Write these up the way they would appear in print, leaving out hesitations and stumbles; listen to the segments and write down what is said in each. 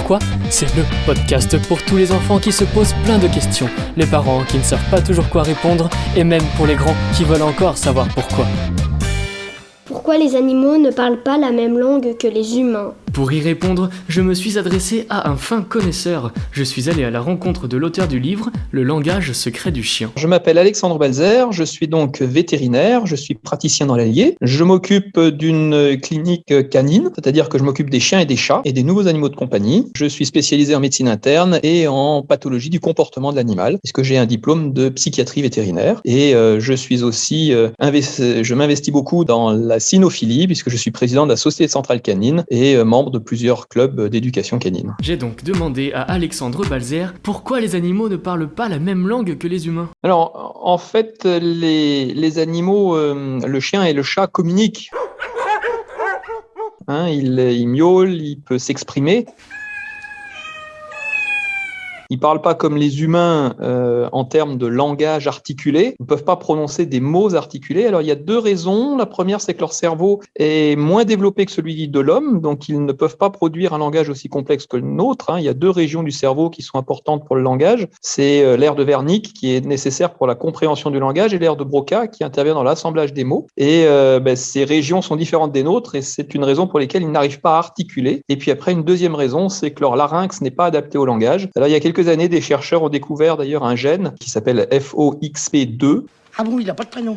Pourquoi ? C'est le podcast pour tous les enfants qui se posent plein de questions, les parents qui ne savent pas toujours quoi répondre, et même pour les grands qui veulent encore savoir pourquoi. Pourquoi les animaux ne parlent pas la même langue que les humains ? Pour y répondre, je me suis adressé à un fin connaisseur. Je suis allé à la rencontre de l'auteur du livre « Le langage secret du chien ». Je m'appelle Alexandre Balzer, je suis donc vétérinaire, je suis praticien dans l'Allier. Je m'occupe d'une clinique canine, c'est-à-dire que je m'occupe des chiens et des chats et des nouveaux animaux de compagnie. Je suis spécialisé en médecine interne et en pathologie du comportement de l'animal, puisque j'ai un diplôme de psychiatrie vétérinaire. Et je suis aussi, je m'investis beaucoup dans la cynophilie, puisque je suis président de la Société centrale canine et membre de plusieurs clubs d'éducation canine. J'ai donc demandé à Alexandre Balzer pourquoi les animaux ne parlent pas la même langue que les humains. Alors, en fait, les animaux, le chien et le chat communiquent. Il miaule, il peut s'exprimer. Ils ne parlent pas comme les humains en termes de langage articulé. Ils ne peuvent pas prononcer des mots articulés. Alors, il y a deux raisons. La première, c'est que leur cerveau est moins développé que celui de l'homme, donc ils ne peuvent pas produire un langage aussi complexe que le nôtre. Il y a deux régions du cerveau qui sont importantes pour le langage. C'est l'aire de Wernicke, qui est nécessaire pour la compréhension du langage, et l'aire de Broca, qui intervient dans l'assemblage des mots. Et ces régions sont différentes des nôtres, et c'est une raison pour laquelle ils n'arrivent pas à articuler. Et puis après, une deuxième raison, c'est que leur larynx n'est pas adapté au langage. Alors, il y a quelques années, des chercheurs ont découvert d'ailleurs un gène qui s'appelle FOXP2. Ah bon, il n'a pas de prénom.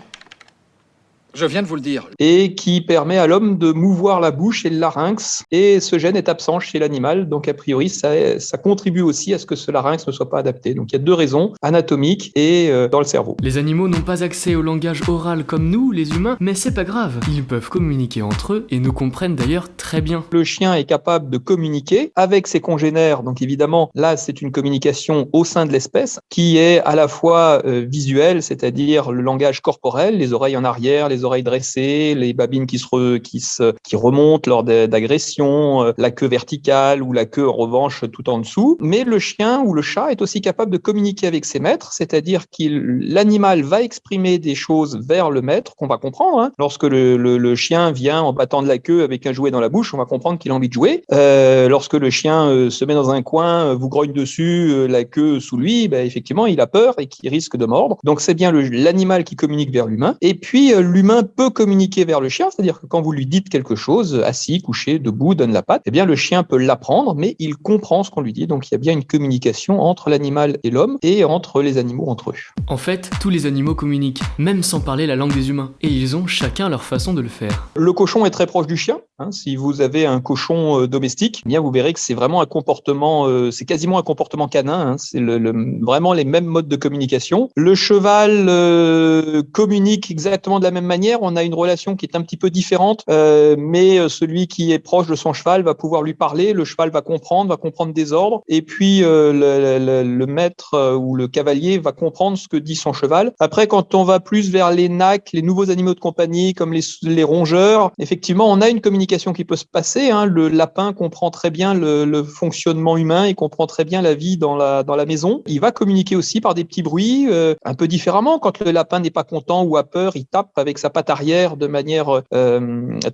Je viens de vous le dire. Et qui permet à l'homme de mouvoir la bouche et le larynx. Et ce gène est absent chez l'animal, donc a priori, ça contribue aussi à ce que ce larynx ne soit pas adapté. Donc il y a deux raisons, anatomiques et dans le cerveau. Les animaux n'ont pas accès au langage oral comme nous, les humains, mais c'est pas grave. Ils peuvent communiquer entre eux et nous comprennent d'ailleurs très bien. Le chien est capable de communiquer avec ses congénères. Donc évidemment, là, c'est une communication au sein de l'espèce qui est à la fois visuelle, c'est-à-dire le langage corporel, les oreilles en arrière, les oreilles dressées, les babines qui remontent lors d'agressions, la queue verticale ou la queue en revanche tout en dessous. Mais le chien ou le chat est aussi capable de communiquer avec ses maîtres, c'est-à-dire l'animal va exprimer des choses vers le maître qu'on va comprendre. Lorsque le chien vient en battant de la queue avec un jouet dans la bouche, on va comprendre qu'il a envie de jouer. Lorsque le chien se met dans un coin, vous grogne dessus, la queue sous lui, effectivement, il a peur et qu'il risque de mordre. Donc c'est bien l'animal qui communique vers l'humain. Et puis l'humain peut communiquer vers le chien, c'est-à-dire que quand vous lui dites quelque chose, assis, couché, debout, donne la patte, eh bien le chien peut l'apprendre, mais il comprend ce qu'on lui dit. Donc il y a bien une communication entre l'animal et l'homme et entre les animaux entre eux. En fait, tous les animaux communiquent, même sans parler la langue des humains, et ils ont chacun leur façon de le faire. Le cochon est très proche du chien. Si vous avez un cochon domestique, eh bien vous verrez que c'est vraiment un comportement, c'est quasiment un comportement canin. C'est vraiment les mêmes modes de communication. Le cheval communique exactement de la même manière. On a une relation qui est un petit peu différente, mais celui qui est proche de son cheval va pouvoir lui parler, le cheval va comprendre des ordres, et puis le maître ou le cavalier va comprendre ce que dit son cheval. Après, quand on va plus vers les nacs, les nouveaux animaux de compagnie, comme les rongeurs, effectivement, on a une communication qui peut se passer. Le lapin comprend très bien le fonctionnement humain, il comprend très bien la vie dans la maison. Il va communiquer aussi par des petits bruits, un peu différemment. Quand le lapin n'est pas content ou a peur, il tape avec sa patte arrière de manière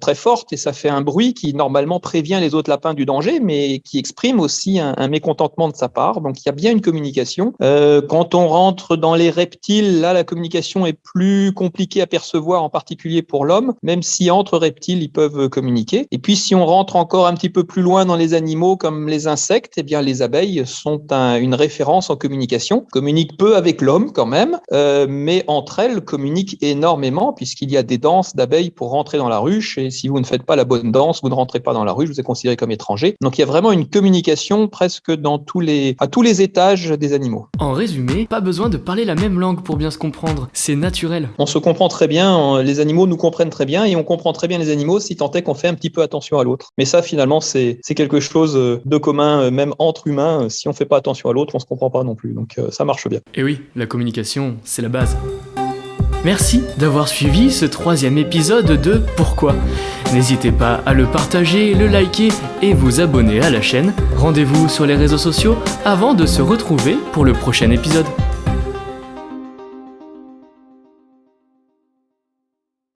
très forte et ça fait un bruit qui normalement prévient les autres lapins du danger, mais qui exprime aussi un mécontentement de sa part. Donc il y a bien une communication. Quand on rentre dans les reptiles, là la communication est plus compliquée à percevoir, en particulier pour l'homme, même si entre reptiles ils peuvent communiquer. Et puis si on rentre encore un petit peu plus loin dans les animaux comme les insectes, eh bien les abeilles sont une référence en communication, communiquent peu avec l'homme quand même, mais entre elles communiquent énormément puisqu'il y a des danses d'abeilles pour rentrer dans la ruche, et si vous ne faites pas la bonne danse, vous ne rentrez pas dans la ruche, vous êtes considéré comme étranger. Donc il y a vraiment une communication presque à tous les étages des animaux. En résumé, pas besoin de parler la même langue pour bien se comprendre, c'est naturel. On se comprend très bien, les animaux nous comprennent très bien, et on comprend très bien les animaux si tant est qu'on fait un petit peu attention à l'autre. Mais ça finalement c'est quelque chose de commun, même entre humains, si on ne fait pas attention à l'autre, on ne se comprend pas non plus, donc ça marche bien. Et oui, la communication, c'est la base. Merci d'avoir suivi ce 3e épisode de Pourquoi. N'hésitez pas à le partager, le liker et vous abonner à la chaîne. Rendez-vous sur les réseaux sociaux avant de se retrouver pour le prochain épisode.